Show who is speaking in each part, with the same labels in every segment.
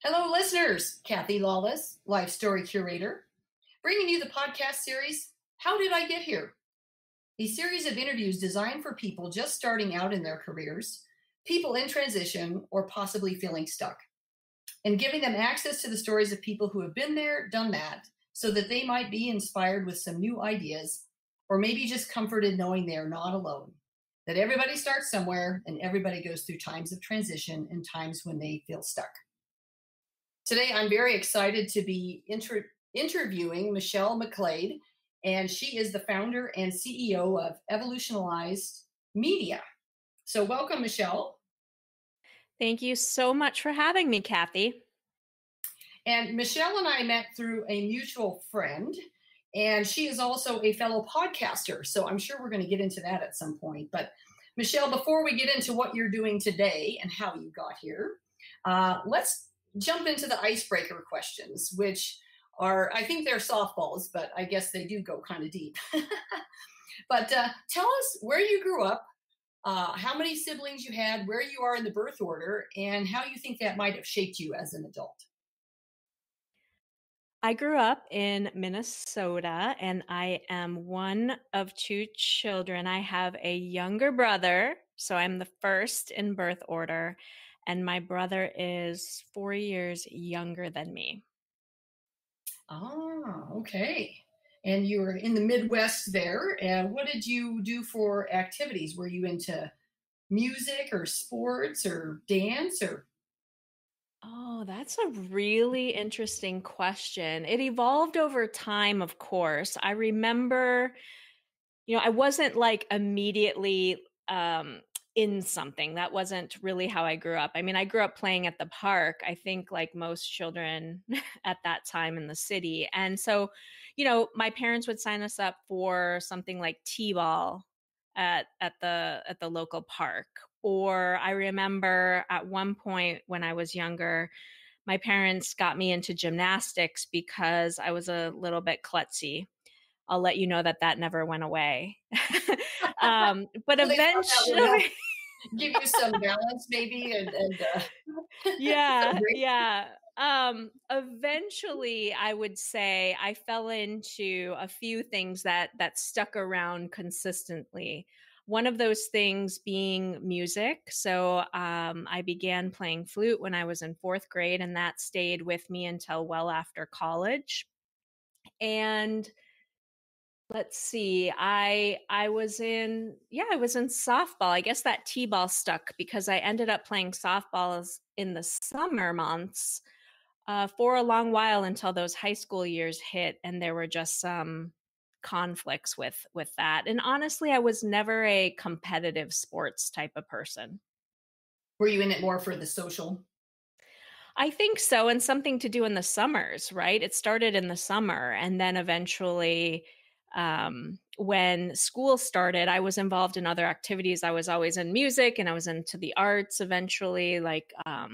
Speaker 1: Hello, listeners. Kathy Lawless, Life Story Curator, bringing you the podcast series, How Did I Get Here? A series of interviews designed for people just starting out in their careers, people in transition, or possibly feeling stuck, and giving them access to the stories of people who have been there, done that, so that they might be inspired with some new ideas, or maybe just comforted knowing they are not alone. That everybody starts somewhere and everybody goes through times of transition and times when they feel stuck. Today, I'm very excited to be interviewing Michelle McGlade, and she is the founder and CEO of Evolutionize Media. So welcome, Michelle.
Speaker 2: Thank you so much for having me, Kathy.
Speaker 1: And Michelle and I met through a mutual friend, and she is also a fellow podcaster. So I'm sure we're going to get into that at some point. But Michelle, before we get into what you're doing today and how you got here, let's jump into the icebreaker questions, which are, I think they're softballs, but I guess they do go kind of deep. But tell us where you grew up, how many siblings you had, where you are in the birth order, and how you think that might have shaped you as an adult.
Speaker 2: I grew up in Minnesota, and I am one of two children. I have a younger brother, so I'm the first in birth order, and my brother is 4 years younger than me.
Speaker 1: Ah, okay. And you were in the Midwest there. And what did you do for activities? Were you into music or sports or dance or?
Speaker 2: Oh, that's a really interesting question. It evolved over time, of course. I remember, I wasn't like immediately in something. That wasn't really how I grew up. I mean, I grew up playing at the park, I think like most children at that time in the city. And so, my parents would sign us up for something like t-ball at the local park. Or I remember at one point when I was younger, my parents got me into gymnastics because I was a little bit klutzy. I'll let you know that never went away. But
Speaker 1: So they thought that would help
Speaker 2: eventually,
Speaker 1: give you some balance maybe
Speaker 2: yeah. Eventually, I would say I fell into a few things that stuck around consistently. One of those things being music. So I began playing flute when I was in fourth grade, and that stayed with me until well after college. And let's see, I was in softball. I guess that t-ball stuck because I ended up playing softballs in the summer months for a long while until those high school years hit, and there were just some conflicts with that. And honestly, I was never a competitive sports type of person.
Speaker 1: Were you in it more for the social?
Speaker 2: I think so, and something to do in the summers, right? It started in the summer, and then eventually, when school started, I was involved in other activities. I was always in music, and I was into the arts eventually. Like, I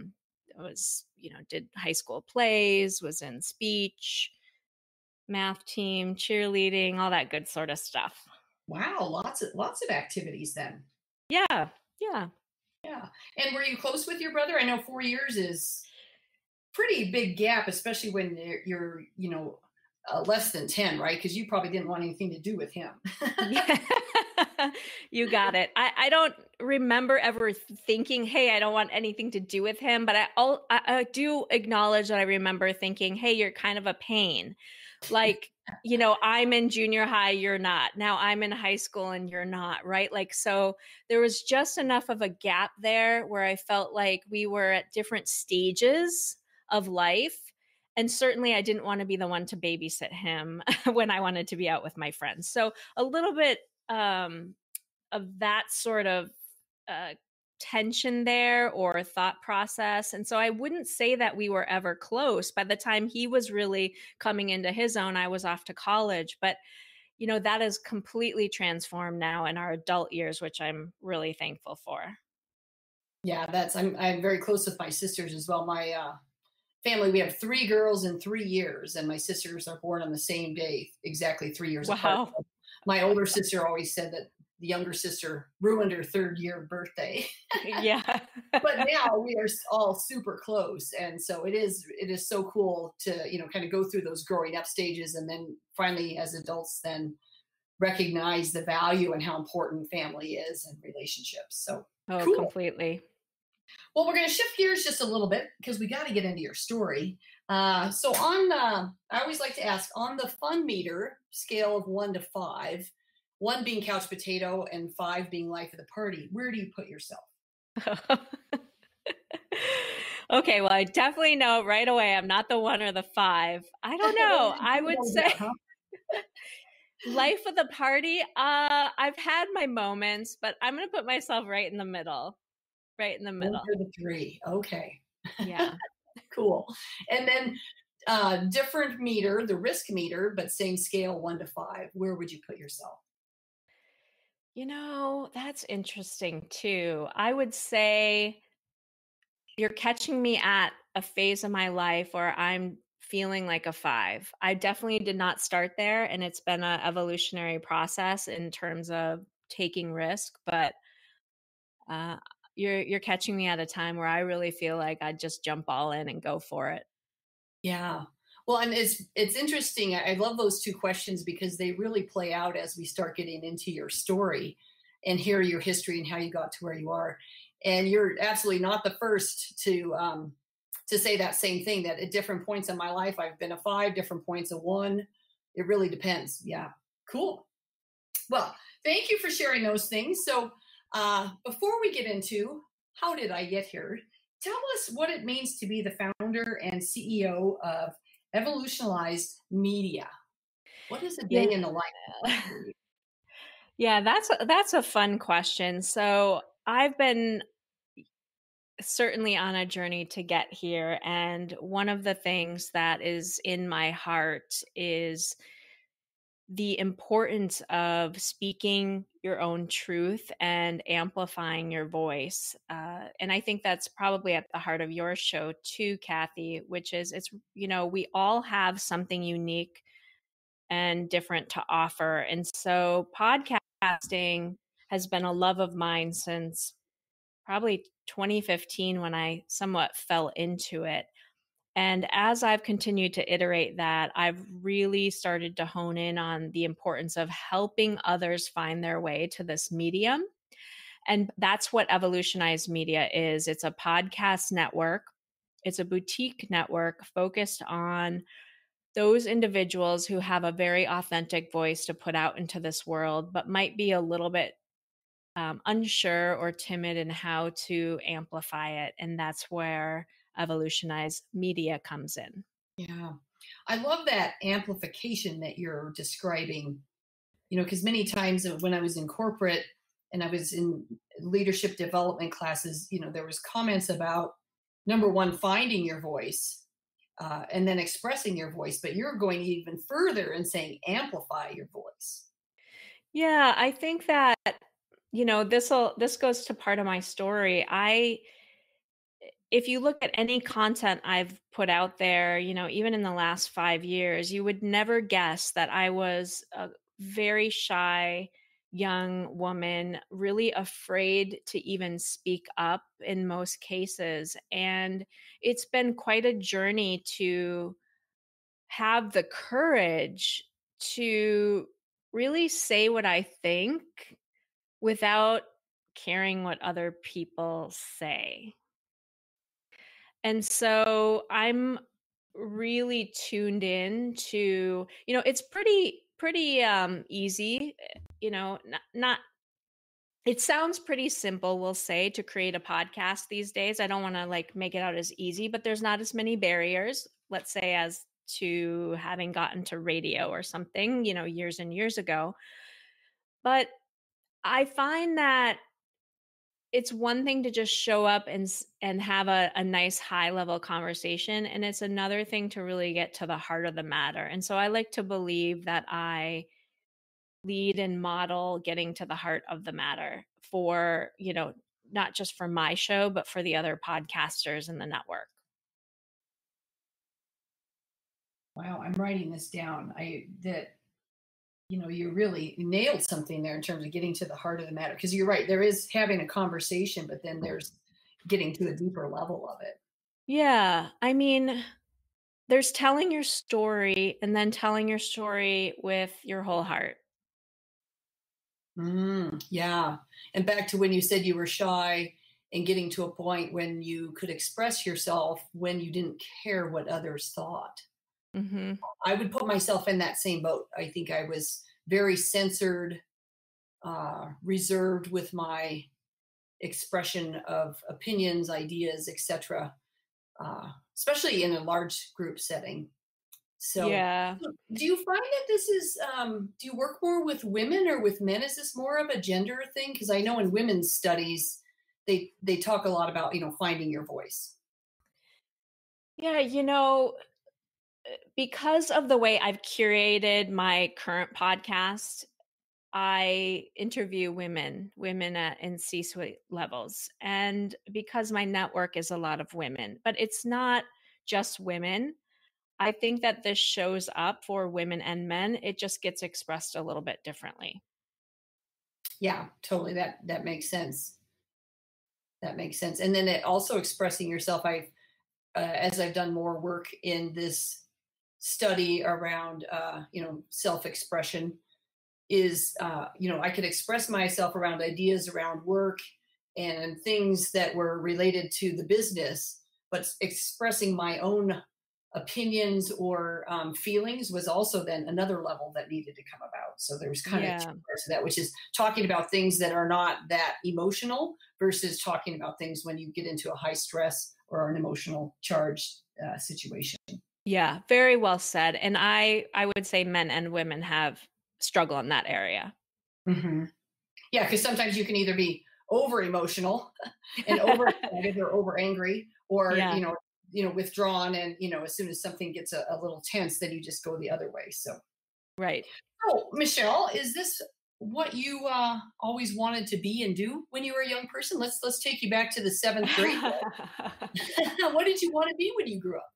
Speaker 2: was, did high school plays, was in speech, math team, cheerleading, all that good sort of stuff.
Speaker 1: Wow, lots of activities then.
Speaker 2: Yeah, yeah.
Speaker 1: Yeah. And were you close with your brother? I know 4 years is pretty big gap, especially when you're less than 10, right? Because you probably didn't want anything to do with him.
Speaker 2: Yeah. You got it. I don't remember ever thinking, hey, I don't want anything to do with him. But I do acknowledge that I remember thinking, hey, you're kind of a pain. Like, I'm in junior high, you're not. Now I'm in high school and you're not, right? Like, so there was just enough of a gap there where I felt like we were at different stages of life. And certainly I didn't want to be the one to babysit him when I wanted to be out with my friends. So a little bit of that sort of uh, tension there or thought process. And so I wouldn't say that we were ever close. By the time he was really coming into his own, I was off to college. But, that is completely transformed now in our adult years, which I'm really thankful for.
Speaker 1: Yeah, I'm very close with my sisters as well. My family, we have 3 girls in 3 years, and my sisters are born on the same day, exactly 3 years apart.
Speaker 2: Wow.
Speaker 1: My older sister always said that the younger sister ruined her third year birthday.
Speaker 2: Yeah.
Speaker 1: But now we are all super close, and so it is so cool to kind of go through those growing up stages, and then finally as adults then recognize the value and how important family is and relationships. So
Speaker 2: Oh,
Speaker 1: cool.
Speaker 2: completely.
Speaker 1: Well, we're going to shift gears just a little bit because we got to get into your story. So I always like to ask, on the fun meter scale of 1 to 5, 1 being couch potato and 5 being life of the party, where do you put yourself?
Speaker 2: Okay, well, I definitely know right away I'm not the 1 or the 5. I don't know. I would say life of the party. I've had my moments, but I'm going to put myself right in the middle. Right in the
Speaker 1: 1
Speaker 2: middle.
Speaker 1: or the 3. Okay.
Speaker 2: Yeah.
Speaker 1: Cool. And then different meter, the risk meter, but same scale, 1 to 5. Where would you put yourself?
Speaker 2: That's interesting too. I would say you're catching me at a phase of my life where I'm feeling like a 5. I definitely did not start there, and it's been an evolutionary process in terms of taking risk, but uh, you're catching me at a time where I really feel like I'd just jump all in and go for it.
Speaker 1: Yeah. Well, and it's interesting. I love those 2 questions because they really play out as we start getting into your story and hear your history and how you got to where you are. And you're absolutely not the first to say that same thing. That at different points in my life, I've been a 5, different points a 1. It really depends. Yeah. Cool. Well, thank you for sharing those things. So, before we get into how did I get here, tell us what it means to be the founder and CEO of Evolutionize Media. What is a day
Speaker 2: Yeah.
Speaker 1: in the life like for you?
Speaker 2: Yeah, that's a fun question. So, I've been certainly on a journey to get here, and one of the things that is in my heart is the importance of speaking your own truth and amplifying your voice. And I think that's probably at the heart of your show too, Kathy, which is we all have something unique and different to offer. And so podcasting has been a love of mine since probably 2015 when I somewhat fell into it. And as I've continued to iterate that, I've really started to hone in on the importance of helping others find their way to this medium. And that's what Evolutionize Media is. It's a podcast network, it's a boutique network focused on those individuals who have a very authentic voice to put out into this world, but might be a little bit unsure or timid in how to amplify it. And that's where Evolutionize Media comes in.
Speaker 1: Yeah. I love that amplification that you're describing, because many times when I was in corporate and I was in leadership development classes, there was comments about number one, finding your voice, and then expressing your voice, but you're going even further and saying amplify your voice.
Speaker 2: Yeah, I think that this goes to part of my story. If you look at any content I've put out there, even in the last 5 years, you would never guess that I was a very shy young woman, really afraid to even speak up in most cases. And it's been quite a journey to have the courage to really say what I think without caring what other people say. And so I'm really tuned in to, it's pretty easy, not it sounds pretty simple, we'll say, to create a podcast these days. I don't want to make it out as easy, but there's not as many barriers, let's say, as to having gotten to radio or something, years and years ago. But I find that it's one thing to just show up and have a nice high level conversation, and it's another thing to really get to the heart of the matter. And so I like to believe that I lead and model getting to the heart of the matter for, not just for my show, but for the other podcasters in the network.
Speaker 1: Wow, I'm writing this down. You really nailed something there in terms of getting to the heart of the matter. Because you're right, there is having a conversation, but then there's getting to a deeper level of it.
Speaker 2: Yeah. I mean, there's telling your story and then telling your story with your whole heart.
Speaker 1: Yeah. And back to when you said you were shy and getting to a point when you could express yourself when you didn't care what others thought.
Speaker 2: Hmm.
Speaker 1: I would put myself in that same boat. I think I was very censored, reserved with my expression of opinions, ideas, etc., especially in a large group setting. So,
Speaker 2: Yeah.
Speaker 1: do you find that this is, do you work more with women or with men? Is this more of a gender thing? Because I know in women's studies, they talk a lot about, finding your voice.
Speaker 2: Yeah. Because of the way I've curated my current podcast, I interview women in C-suite levels. And because my network is a lot of women, but it's not just women. I think that this shows up for women and men. It just gets expressed a little bit differently.
Speaker 1: Yeah, totally. That makes sense. That makes sense. And then it also expressing yourself. As I've done more work in this study around, self-expression, is I could express myself around ideas around work and things that were related to the business, but expressing my own opinions or feelings was also then another level that needed to come about. So there's kind of two
Speaker 2: Yeah.
Speaker 1: parts of that, which is talking about things that are not that emotional versus talking about things when you get into a high stress or an emotional charged situation.
Speaker 2: Yeah, very well said. And I would say men and women have struggle in that area.
Speaker 1: Hmm. Yeah, because sometimes you can either be over emotional and over excited or over angry, or
Speaker 2: Yeah,
Speaker 1: withdrawn, and as soon as something gets a little tense, then you just go the other way. So,
Speaker 2: right.
Speaker 1: oh, Michelle, is this what you always wanted to be and do when you were a young person? Let's take you back to the seventh grade. What did you want to be when you grew up?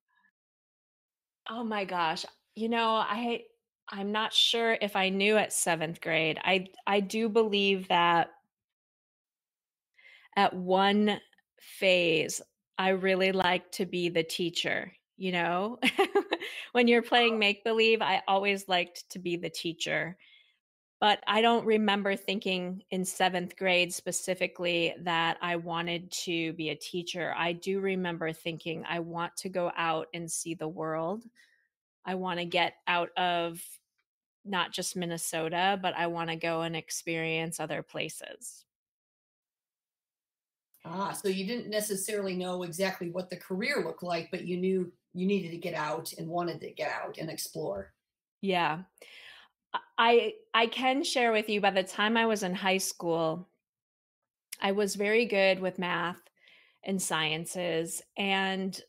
Speaker 2: Oh my gosh. I'm not sure if I knew at 7th grade. I do believe that at one phase I really liked to be the teacher, you know? When you're playing make believe, I always liked to be the teacher. But I don't remember thinking in 7th grade specifically that I wanted to be a teacher. I do remember thinking I want to go out and see the world. I want to get out of not just Minnesota, but I want to go and experience other places.
Speaker 1: So you didn't necessarily know exactly what the career looked like, but you knew you needed to get out and wanted to get out and explore.
Speaker 2: Yeah. I can share with you by the time I was in high school, I was very good with math and sciences, and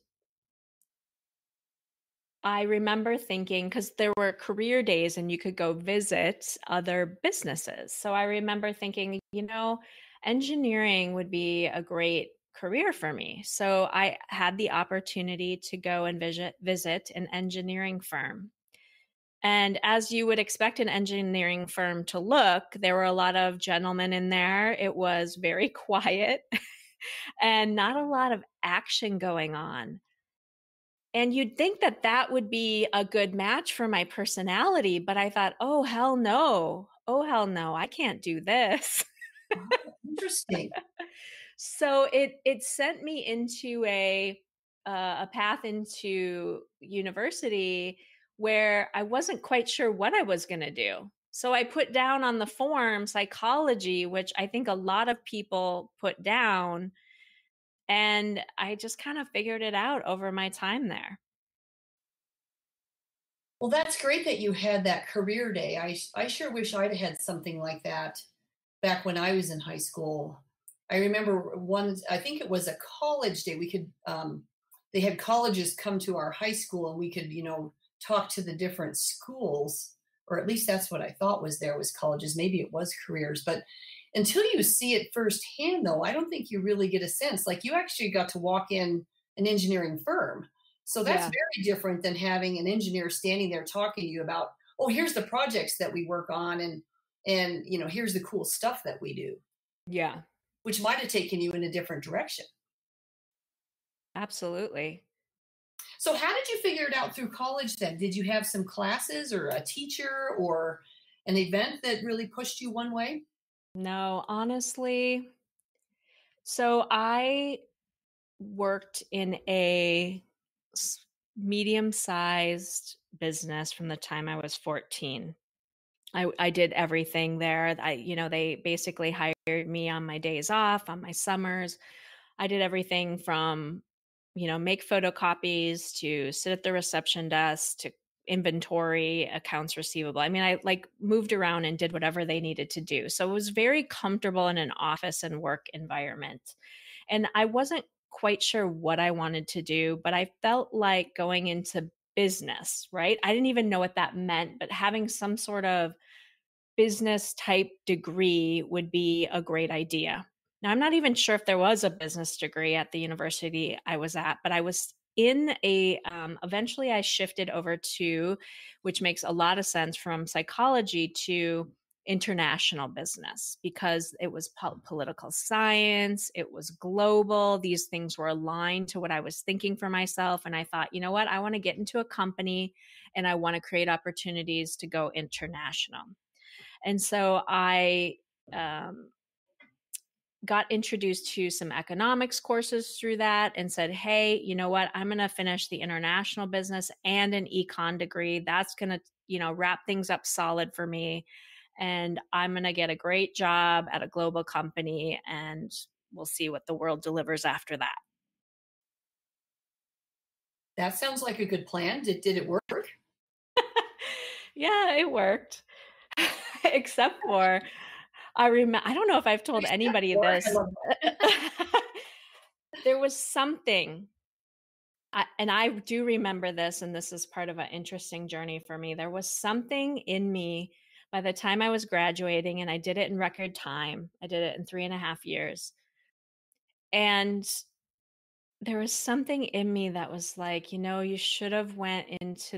Speaker 2: I remember thinking, because there were career days and you could go visit other businesses. So I remember thinking, engineering would be a great career for me. So I had the opportunity to go and visit an engineering firm. And as you would expect an engineering firm to look, there were a lot of gentlemen in there. It was very quiet and not a lot of action going on. And you'd think that that would be a good match for my personality, but I thought, "Oh, hell no. Oh, hell no. I can't do this."
Speaker 1: Oh, interesting.
Speaker 2: So it sent me into a path into university where I wasn't quite sure what I was going to do. So I put down on the form psychology, which I think a lot of people put down, and I just kind of figured it out over my time there.
Speaker 1: Well, that's great that you had that career day. I sure wish I'd had something like that back when I was in high school. I remember one, I think it was a college day. They had colleges come to our high school and we could, talk to the different schools, or at least that's what I thought was there was colleges. Maybe it was careers, but until you see it firsthand, though, I don't think you really get a sense. Like you actually got to walk in an engineering firm. So that's
Speaker 2: Yeah.
Speaker 1: very different than having an engineer standing there talking to you about oh, here's the projects that we work on, and here's the cool stuff that we do,
Speaker 2: Yeah,
Speaker 1: which might have taken you in a different direction.
Speaker 2: absolutely.
Speaker 1: So how did you figure it out through college then? Did you have some classes or a teacher or an event that really pushed you one way?
Speaker 2: No, honestly, so I worked in a medium-sized business from the time I was 14. I did everything there. They basically hired me on my days off, on my summers. I did everything from, make photocopies to sit at the reception desk to inventory, accounts receivable. I mean, I like moved around and did whatever they needed to do. So it was very comfortable in an office and work environment. And I wasn't quite sure what I wanted to do, but I felt like going into business, right? I didn't even know what that meant, but having some sort of business type degree would be a great idea. Now, I'm not even sure if there was a business degree at the university I was at, but I was in eventually I shifted over to, which makes a lot of sense, from psychology to international business, because it was political science, it was global. These things were aligned to what I was thinking for myself. And I thought, you know what? I want to get into a company and I want to create opportunities to go international. And so I um, got introduced to some economics courses through that and said, hey, you know what? I'm going to finish the international business and an econ degree. That's going to, wrap things up solid for me. And I'm going to get a great job at a global company, and we'll see what the world delivers after that.
Speaker 1: That sounds like a good plan. Did it work?
Speaker 2: Yeah, it worked. Except for I don't know if I've told anybody
Speaker 1: I
Speaker 2: this.
Speaker 1: love that.
Speaker 2: There was something, and I do remember this, and this is part of an interesting journey for me. There was something in me by the time I was graduating, and I did it in record time. I did it in 3.5 years. And there was something in me that was like, you should have went into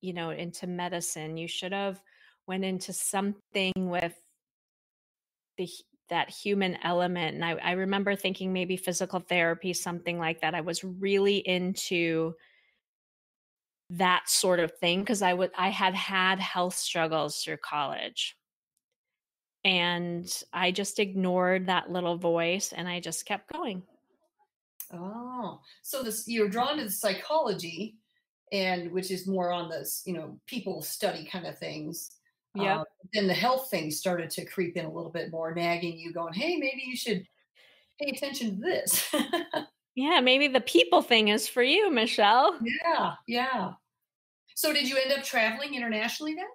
Speaker 2: into medicine. You should have went into something with that human element. And I remember thinking maybe physical therapy, something like that. I was really into that sort of thing because I had health struggles through college. And I just ignored that little voice and I just kept going.
Speaker 1: Oh, so you're drawn to the psychology, and which is more on this, people study kind of things.
Speaker 2: Yep.
Speaker 1: Then the health thing started to creep in a little bit more, nagging you, going, "Hey, maybe you should pay attention to this."
Speaker 2: Yeah, maybe the people thing is for you, Michelle.
Speaker 1: Yeah, yeah. So did you end up traveling internationally then?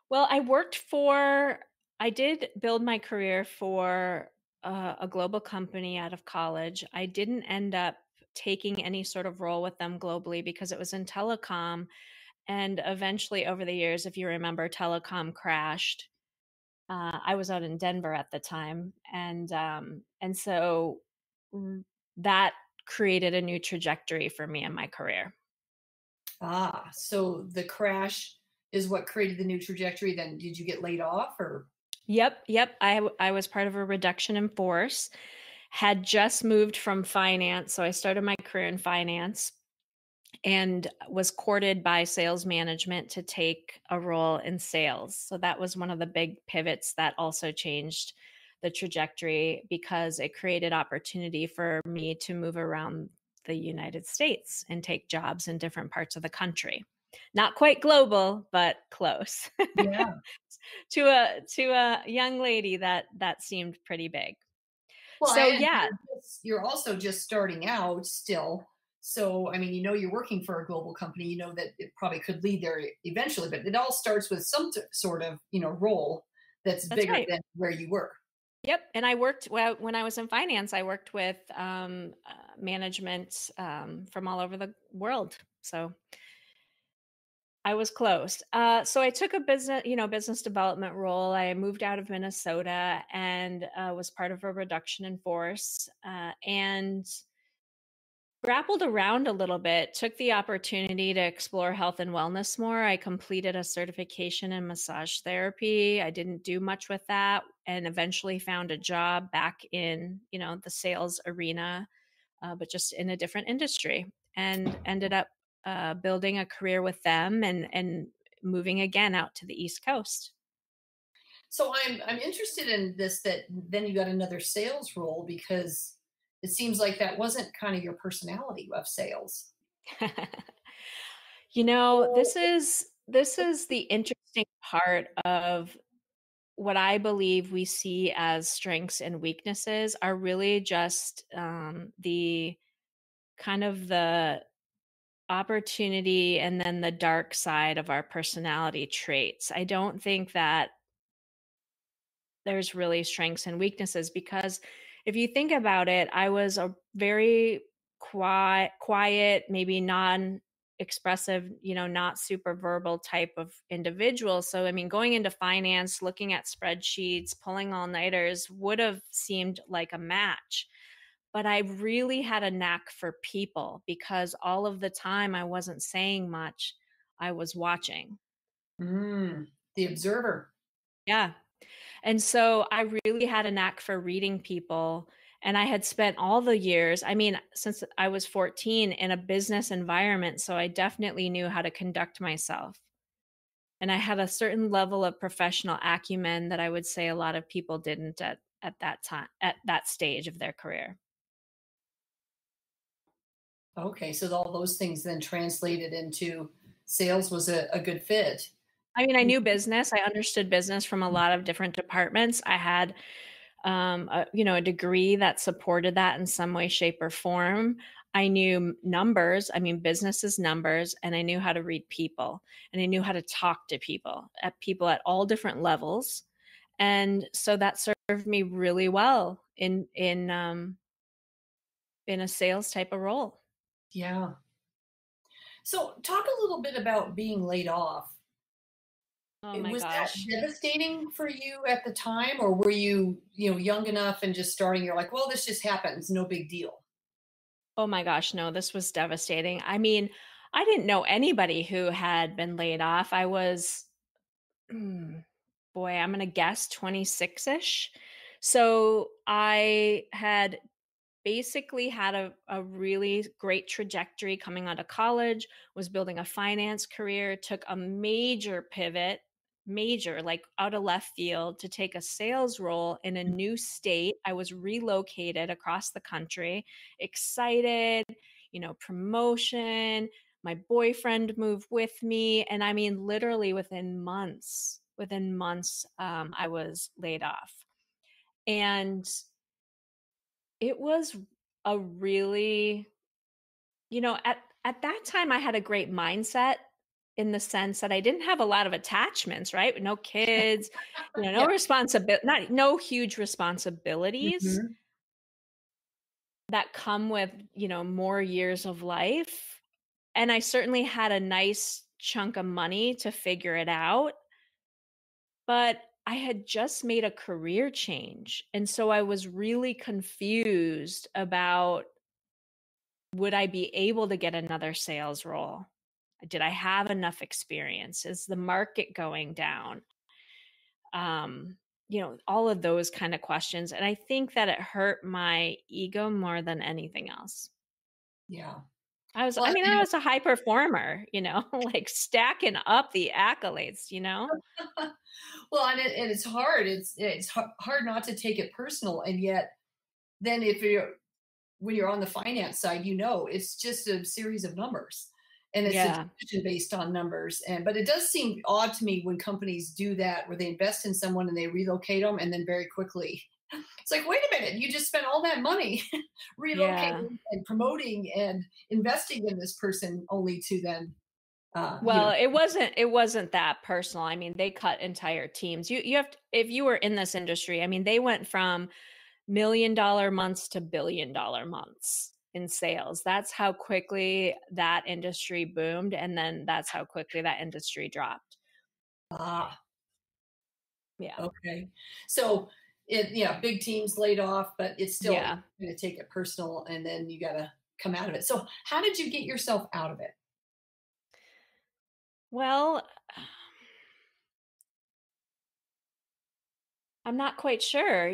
Speaker 2: Well, I did build my career for a global company out of college. I didn't end up taking any sort of role with them globally because it was in telecom. And eventually, over the years, if you remember, telecom crashed. I was out in Denver at the time, and so that created a new trajectory for me in my career.
Speaker 1: Ah, so the crash is what created the new trajectory. Then did you get laid off or?
Speaker 2: Yep. I was part of a reduction in force. Had just moved from finance, so I started my career in finance and was courted by sales management to take a role in sales. So that was one of the big pivots that also changed the trajectory because it created opportunity for me to move around the United States and take jobs in different parts of the country. Not quite global, but close.
Speaker 1: Yeah.
Speaker 2: To a young lady that seemed pretty big.
Speaker 1: Well,
Speaker 2: So
Speaker 1: and
Speaker 2: yeah,
Speaker 1: you're also just starting out still. So, I mean, you're working for a global company, that it probably could lead there eventually, but it all starts with some sort of, role that's
Speaker 2: that's
Speaker 1: bigger
Speaker 2: right.
Speaker 1: than where you were.
Speaker 2: Yep, and I worked when I was in finance. I worked with management from all over the world, so I was close. So I took a business development role. I moved out of Minnesota and was part of a reduction in force. And Grappled around a little bit, took the opportunity to explore health and wellness more. I completed a certification in massage therapy. I didn't do much with that and eventually found a job back in, the sales arena, but just in a different industry, and ended up building a career with them and moving again out to the East Coast.
Speaker 1: So I'm interested in this, that then you got another sales role, because it seems like that wasn't kind of your personality of sales.
Speaker 2: This is the interesting part of what I believe we see as strengths and weaknesses are really just the kind of the opportunity and then the dark side of our personality traits. I don't think that there's really strengths and weaknesses, because if you think about it, I was a very quiet, maybe non expressive, not super verbal type of individual. So, I mean, going into finance, looking at spreadsheets, pulling all nighters would have seemed like a match. But I really had a knack for people, because all of the time I wasn't saying much, I was watching.
Speaker 1: The observer.
Speaker 2: Yeah. And so I really had a knack for reading people. And I had spent all the years, I mean, since I was 14, in a business environment. So I definitely knew how to conduct myself. And I had a certain level of professional acumen that I would say a lot of people didn't at that time, at that stage of their career.
Speaker 1: Okay, so all those things then translated into sales was a good fit.
Speaker 2: I mean, I knew business. I understood business from a lot of different departments. I had, a degree that supported that in some way, shape, or form. I knew numbers. I mean, business is numbers, and I knew how to read people, and I knew how to talk to people at all different levels, and so that served me really well in a sales type of role.
Speaker 1: Yeah. So talk a little bit about being laid off.
Speaker 2: Oh my
Speaker 1: Was that
Speaker 2: gosh.
Speaker 1: devastating for you at the time, or were you, young enough and just starting, you're like, well, this just happens, no big deal?
Speaker 2: Oh my gosh, no, this was devastating. I mean, I didn't know anybody who had been laid off. I was, mm, boy, I'm going to guess 26-ish. So I had basically had a really great trajectory coming out of college, was building a finance career, took a major pivot, major, like out of left field, to take a sales role in a new state. I was relocated across the country, excited, promotion. My boyfriend moved with me. And I mean, literally within months, I was laid off. And it was a really, at that time I had a great mindset, in the sense that I didn't have a lot of attachments, right? No kids, no
Speaker 1: Yeah.
Speaker 2: responsibility, not no huge responsibilities
Speaker 1: Mhm.
Speaker 2: that come with, more years of life. And I certainly had a nice chunk of money to figure it out, but I had just made a career change. And so I was really confused about, would I be able to get another sales role? Did I have enough experience? Is the market going down? All of those kind of questions. And I think that it hurt my ego more than anything else.
Speaker 1: Yeah.
Speaker 2: I
Speaker 1: Well,
Speaker 2: mean, I was a high performer, like stacking up the accolades.
Speaker 1: well, and it's hard. It's hard not to take it personal, and yet then if you're when you're on the finance side, it's just a series of numbers, and it's a
Speaker 2: Yeah.
Speaker 1: decision based on numbers. But it does seem odd to me when companies do that, where they invest in someone and they relocate them, and then very quickly it's like, wait a minute, you just spent all that money
Speaker 2: Yeah.
Speaker 1: relocating and promoting and investing in this person, only to then, uh, you
Speaker 2: Well,
Speaker 1: know,
Speaker 2: it wasn't that personal. I mean, they cut entire teams. You have to, if you were in this industry, I mean, they went from $1 million months to $1 billion months in sales. That's how quickly that industry boomed. And then that's how quickly that industry dropped.
Speaker 1: ah,
Speaker 2: Yeah.
Speaker 1: okay. So big teams laid off, but it's still,
Speaker 2: Yeah.
Speaker 1: you're going to take it personal, and then you got to. come out of it. So how did you get yourself out of it?
Speaker 2: Well, I'm not quite sure.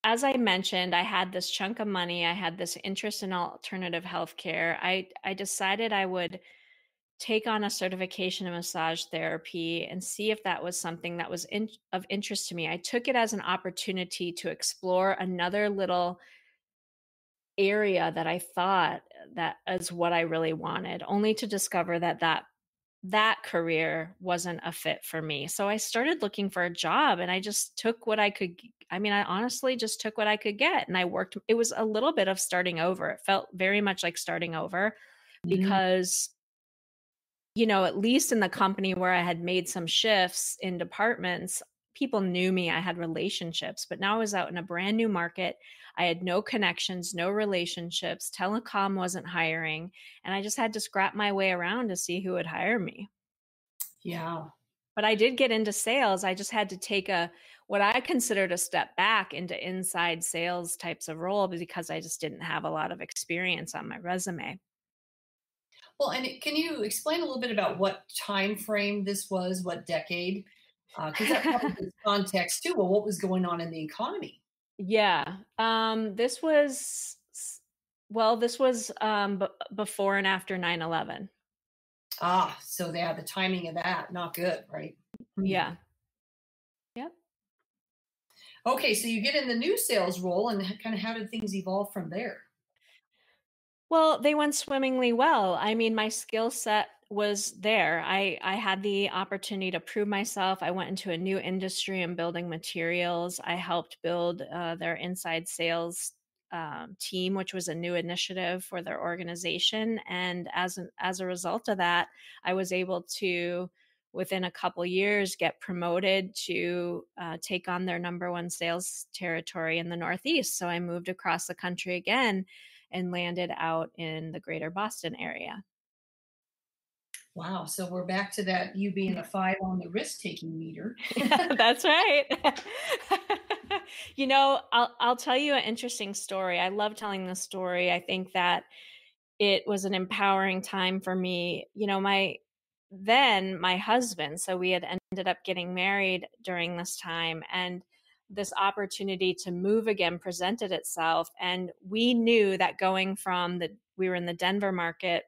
Speaker 2: As I mentioned, I had this chunk of money. I had this interest in alternative healthcare. I decided I would take on a certification in massage therapy and see if that was something that was of interest to me. I took it as an opportunity to explore another little area that I thought that is what I really wanted, only to discover that career wasn't a fit for me. So I started looking for a job and I just took what I could. I honestly just took what I could get and I worked. It was a little bit of starting over. It felt very much like starting over
Speaker 1: Mm,
Speaker 2: because, at least in the company where I had made some shifts in departments, people knew me. I had relationships, but now I was out in a brand new market. I had no connections, no relationships. Telecom wasn't hiring. And I just had to scrap my way around to see who would hire me.
Speaker 1: yeah.
Speaker 2: But I did get into sales. I just had to take what I considered a step back into inside sales types of role because I just didn't have a lot of experience on my resume.
Speaker 1: Well, and can you explain a little bit about what time frame this was, what decade? Because that probably gives context too. Well, what was going on in the economy?
Speaker 2: Yeah. This was before and after 9/11.
Speaker 1: So yeah, the timing of that, not good, right? Hmm.
Speaker 2: Yeah. Yep.
Speaker 1: Okay, so you get in the new sales role, and kind of how did things evolve from there?
Speaker 2: Well, they went swimmingly well. My skill set was there. I had the opportunity to prove myself. I went into a new industry in building materials. I helped build their inside sales team, which was a new initiative for their organization. And as a result of that, I was able to, within a couple years, get promoted to take on their number one sales territory in the Northeast. So I moved across the country again and landed out in the greater Boston area.
Speaker 1: Wow, so we're back to that you being a five on the risk-taking meter.
Speaker 2: That's right. I'll tell you an interesting story. I love telling this story. I think that it was an empowering time for me. My husband, so we had ended up getting married during this time, and this opportunity to move again presented itself. And we knew that we were in the Denver market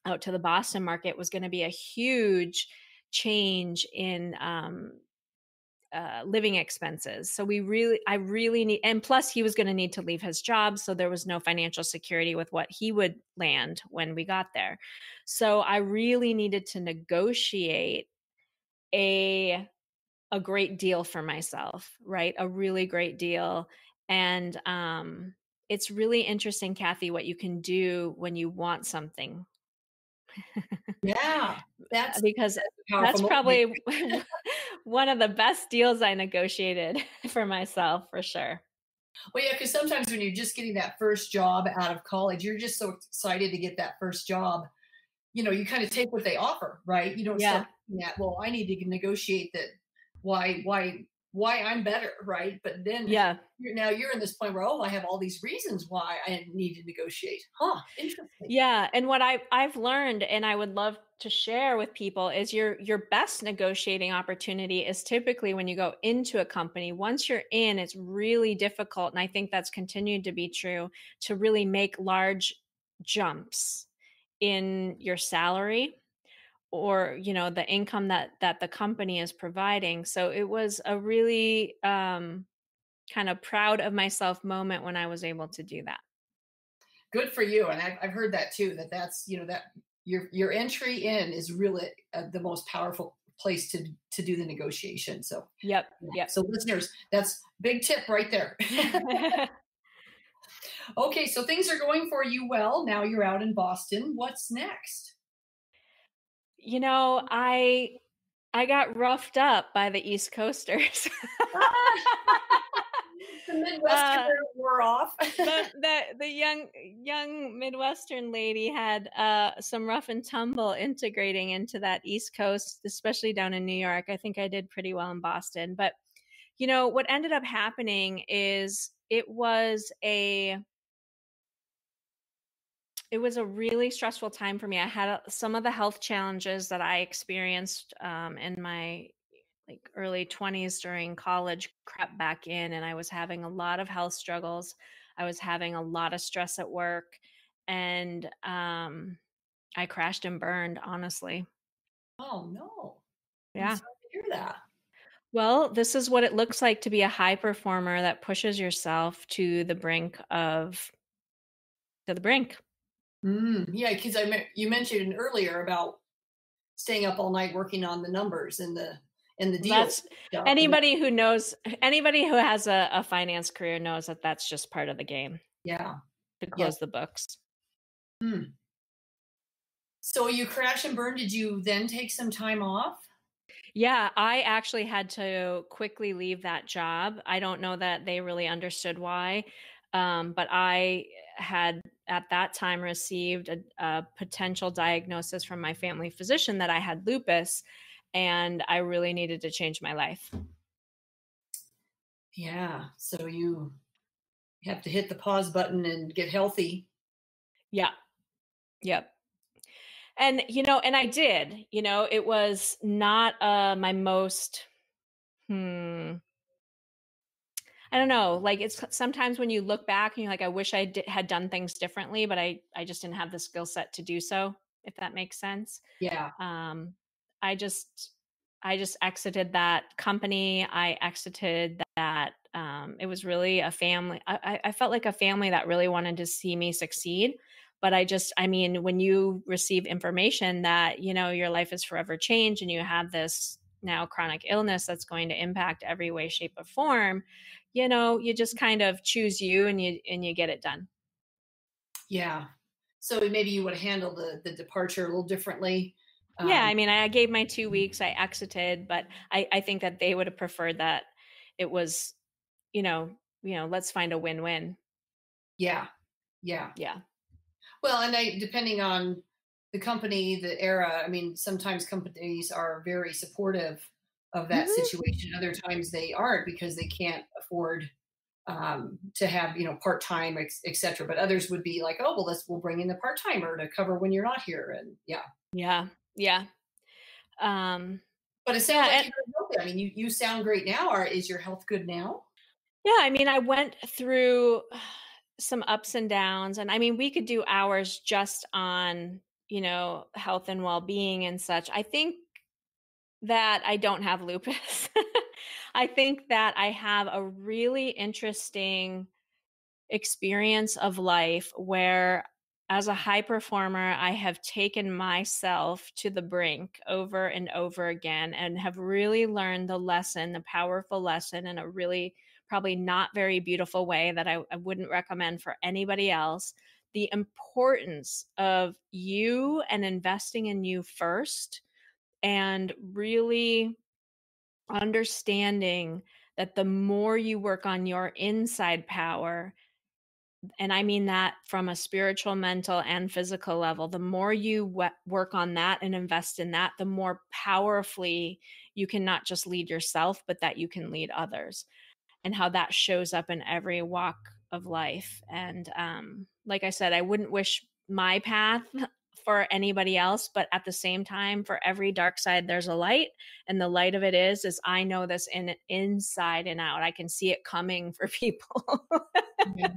Speaker 2: out to the Boston market was going to be a huge change in living expenses. So I really need, and plus he was going to need to leave his job. So there was no financial security with what he would land when we got there. So I really needed to negotiate a, a great deal for myself, right? A really great deal. And it's really interesting, Kathy, what you can do when you want something.
Speaker 1: Yeah, that's
Speaker 2: Because
Speaker 1: that's a powerful
Speaker 2: that's
Speaker 1: motivator.
Speaker 2: probably one of the best deals I negotiated for myself, for sure.
Speaker 1: Well, yeah, because sometimes when you're just getting that first job out of college, you're just so excited to get that first job. You kind of take what they offer, right? You don't start
Speaker 2: Yeah.
Speaker 1: looking at, well, I need to negotiate that why I'm better, right? But then
Speaker 2: Yeah.
Speaker 1: you're in this point where, oh, I have all these reasons why I need to negotiate. Huh, interesting.
Speaker 2: Yeah, and what I've learned and I would love to share with people is your best negotiating opportunity is typically when you go into a company. Once you're in, it's really difficult, and I think that's continued to be true, to really make large jumps in your salary or the income that the company is providing. So it was a really kind of proud of myself moment when I was able to do that.
Speaker 1: Good for you. And I've heard that too. That's that your entry in is really the most powerful place to do the negotiation. So
Speaker 2: Yep.
Speaker 1: yeah.
Speaker 2: Yep.
Speaker 1: So listeners, that's big tip right there. Okay, so things are going for you well. Now you're out in Boston. What's next?
Speaker 2: You know, I got roughed up by the East Coasters.
Speaker 1: The Midwestern
Speaker 2: uh,
Speaker 1: wore off.
Speaker 2: the young Midwestern lady had some rough and tumble integrating into that East Coast, especially down in New York. I think I did pretty well in Boston, but what ended up happening is it was It was a really stressful time for me. I had some of the health challenges that I experienced in my like early 20s during college crept back in, and I was having a lot of health struggles. I was having a lot of stress at work, and I crashed and burned, honestly.
Speaker 1: Oh no. I'm
Speaker 2: Yeah.
Speaker 1: sorry to hear that.
Speaker 2: Well, this is what it looks like to be a high performer that pushes yourself to the brink of to the brink.
Speaker 1: Yeah, because you mentioned earlier about staying up all night working on the numbers and the deals
Speaker 2: That's
Speaker 1: stuff, and that,
Speaker 2: anybody who knows anybody who has a finance career knows that that's just part of the game
Speaker 1: yeah,
Speaker 2: to
Speaker 1: yeah.
Speaker 2: close the books.
Speaker 1: Hmm. So you crash and burn. Did you then take some time off?
Speaker 2: Yeah, I actually had to quickly leave that job. I don't know that they really understood why, but I had at that time received a potential diagnosis from my family physician that I had lupus, and I really needed to change my life.
Speaker 1: Yeah. So you have to hit the pause button and get healthy.
Speaker 2: Yeah, yep. And and I did. It was not my most. Hmm, I don't know. Like it's sometimes when you look back and you're like, I wish had done things differently, but I just didn't have the skill set to do so. If that makes sense.
Speaker 1: Yeah.
Speaker 2: Um, I just I just exited that company. I exited that. It was really a family. I felt like a family that really wanted to see me succeed. But I mean, when you receive information that your life is forever changed and you have this now chronic illness that's going to impact every way, shape, or form, you just kind of choose you and you get it done.
Speaker 1: Yeah. So maybe you would have handled the departure a little differently.
Speaker 2: Yeah,
Speaker 1: Um,
Speaker 2: I mean, I gave my 2 weeks, I exited, but I think that they would have preferred that it was, let's find a win-win.
Speaker 1: yeah. Yeah.
Speaker 2: Yeah.
Speaker 1: Well, and depending on the company, the era, I mean, sometimes companies are very supportive of that
Speaker 2: Mhm.
Speaker 1: situation. Other times they aren't because they can't afford to have, part time, et cetera. But others would be like, oh, well, we'll bring in the part timer to cover when you're not here. And yeah.
Speaker 2: Yeah. Yeah. Um,
Speaker 1: But it sounds
Speaker 2: yeah,
Speaker 1: like
Speaker 2: and
Speaker 1: you're healthy. I mean, you sound great now. Is your health good now?
Speaker 2: yeah, I mean, I went through some ups and downs, and I mean, we could do hours just on, health and well-being and such. I think that I don't have lupus. I think that I have a really interesting experience of life where, as a high performer, I have taken myself to the brink over and over again and have really learned the lesson, the powerful lesson, in a really probably not very beautiful way that I wouldn't recommend for anybody else. The importance of you and investing in you first, and really understanding that the more you work on your inside power, and I mean that from a spiritual, mental, and physical level, the more you work on that and invest in that, the more powerfully you can not just lead yourself, but that you can lead others, and how that shows up in every walk of life. And like I said, I wouldn't wish my path for anybody else, but at the same time, for every dark side there's a light, and the light of it is I know this inside and out. I can see it coming for people.
Speaker 1: Yeah.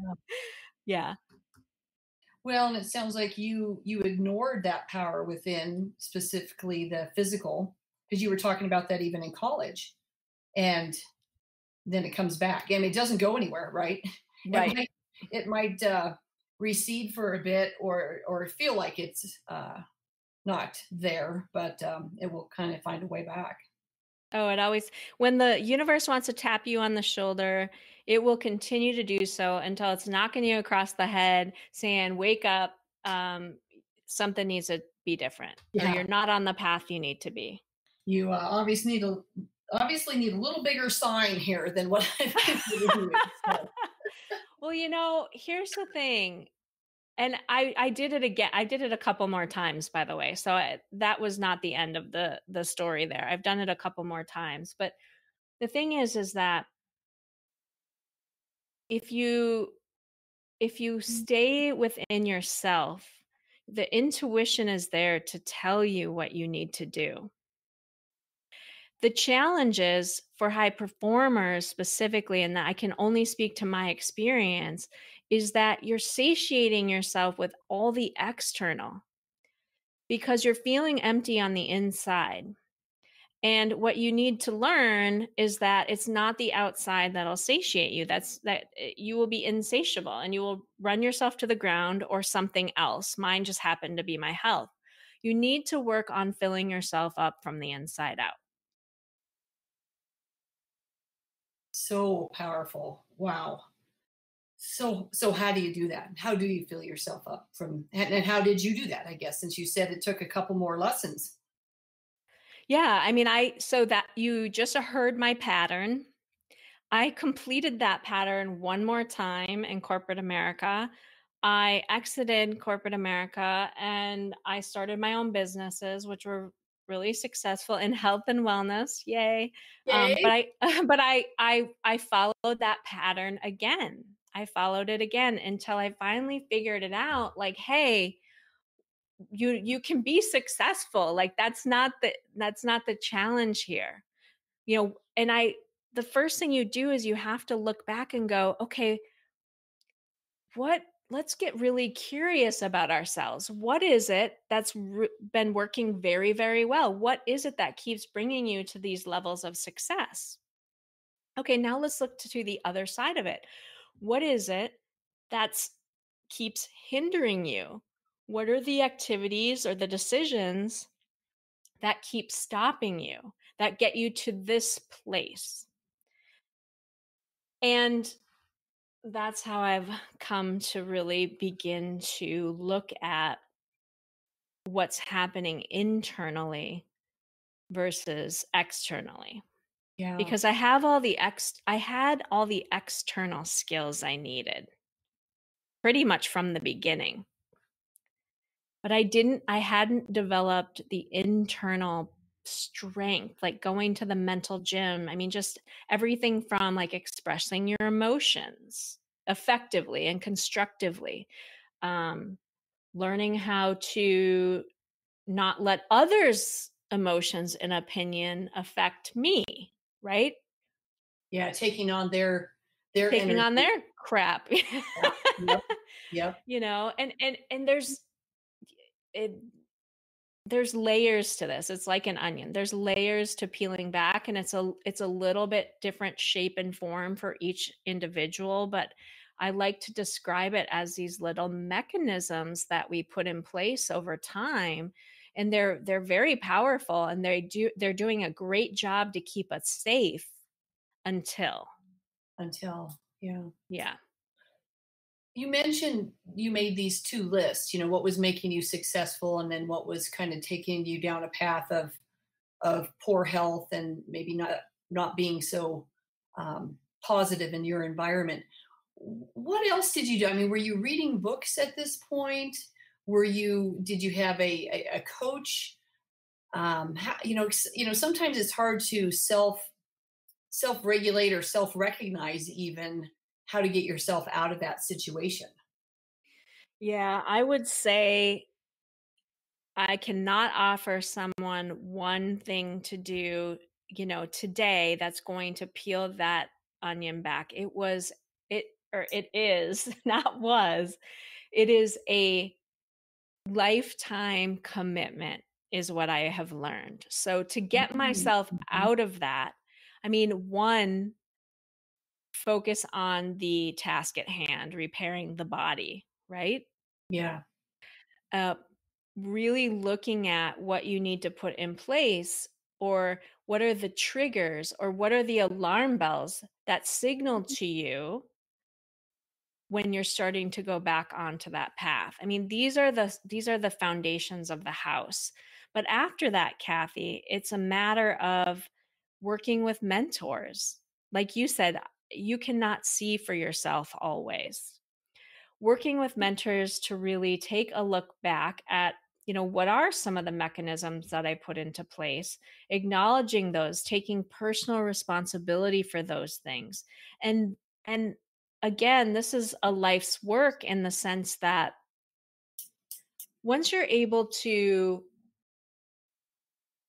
Speaker 2: Yeah.
Speaker 1: Well, and it sounds like you ignored that power within, specifically the physical, because you were talking about that even in college, and then it comes back. I mean, it doesn't go anywhere, right? It
Speaker 2: Right.
Speaker 1: might it might recede for a bit, or feel like it's not there, but it will kind of find a way back.
Speaker 2: Oh, it always, when the universe wants to tap you on the shoulder, it will continue to do so until it's knocking you across the head, saying, "Wake up! Something needs to be different, or
Speaker 1: Yeah,
Speaker 2: you're not on the path you need to be."
Speaker 1: you obviously need a little bigger sign here than what I've been giving you. So,
Speaker 2: Well, here's the thing, and I did it again. I did it a couple more times, by the way. So that was not the end of the story there. I've done it a couple more times, but the thing is that if you if you stay within yourself the intuition is there to tell you what you need to do. The challenges for high performers specifically, and that I can only speak to my experience, is that you're satiating yourself with all the external because you're feeling empty on the inside. And what you need to learn is that it's not the outside that'll satiate you. That you will be insatiable and you will run yourself to the ground or something else. Mine just happened to be my health. You need to work on filling yourself up from the inside out.
Speaker 1: So powerful. Wow. So how do you do that? How do you fill yourself up from, and how did you do that? I guess, since you said it took a couple more lessons.
Speaker 2: Yeah, I mean, so that you just heard my pattern. I completed that pattern one more time in corporate America. I exited corporate America and I started my own businesses, which were really successful in health and wellness. Yay.
Speaker 1: Yay.
Speaker 2: But I but I followed that pattern again. I followed it again until I finally figured it out. Like, hey, you can be successful. Like that's not the challenge here. And the first thing you do is you have to look back and go, okay, let's get really curious about ourselves. What is it that's been working very, very well? What is it that keeps bringing you to these levels of success? Okay, now let's look to the other side of it. What is it that's keeps hindering you? What are the activities or the decisions that keep stopping you, that get you to this place? And that's how I've come to really begin to look at what's happening internally versus externally.
Speaker 1: Yeah.
Speaker 2: Because I had all the external skills I needed pretty much from the beginning. But I hadn't developed the internal strength, like going to the mental gym. I mean, just everything from like expressing your emotions effectively and constructively, um, learning how to not let others' emotions and opinion affect me, right?
Speaker 1: Yeah. Taking on their
Speaker 2: Taking on
Speaker 1: energy.
Speaker 2: their crap.
Speaker 1: Yeah. Yep. Yep.
Speaker 2: And it, there's layers to this. It's like an onion. There's layers to peeling back, and it's a little bit different shape and form for each individual, but I like to describe it as these little mechanisms that we put in place over time, and they're very powerful, and they're doing a great job to keep us safe until.
Speaker 1: Yeah.
Speaker 2: Yeah.
Speaker 1: You mentioned you made these two lists, what was making you successful and then what was kind of taking you down a path of poor health and maybe not being so positive in your environment. What else did you do? I mean, were you reading books at this point? Did you have a coach? Sometimes it's hard to self-regulate or self-recognize even how to get yourself out of that situation.
Speaker 2: Yeah, I would say I cannot offer someone one thing to do, today that's going to peel that onion back. It is, not was, it is a lifetime commitment, is what I have learned. So to get myself
Speaker 1: Mhm.
Speaker 2: out of that, I mean, one, focus on the task at hand, repairing the body, right?
Speaker 1: Yeah.
Speaker 2: uh, really looking at what you need to put in place, or what are the triggers or what are the alarm bells that signal to you when you're starting to go back onto that path. I mean, these are the foundations of the house. But after that, Kathy, it's a matter of working with mentors. Like you said, you cannot see for yourself always. Working with mentors to really take a look back at, what are some of the mechanisms that I put into place, acknowledging those, taking personal responsibility for those things. And again, this is a life's work in the sense that once you're able to,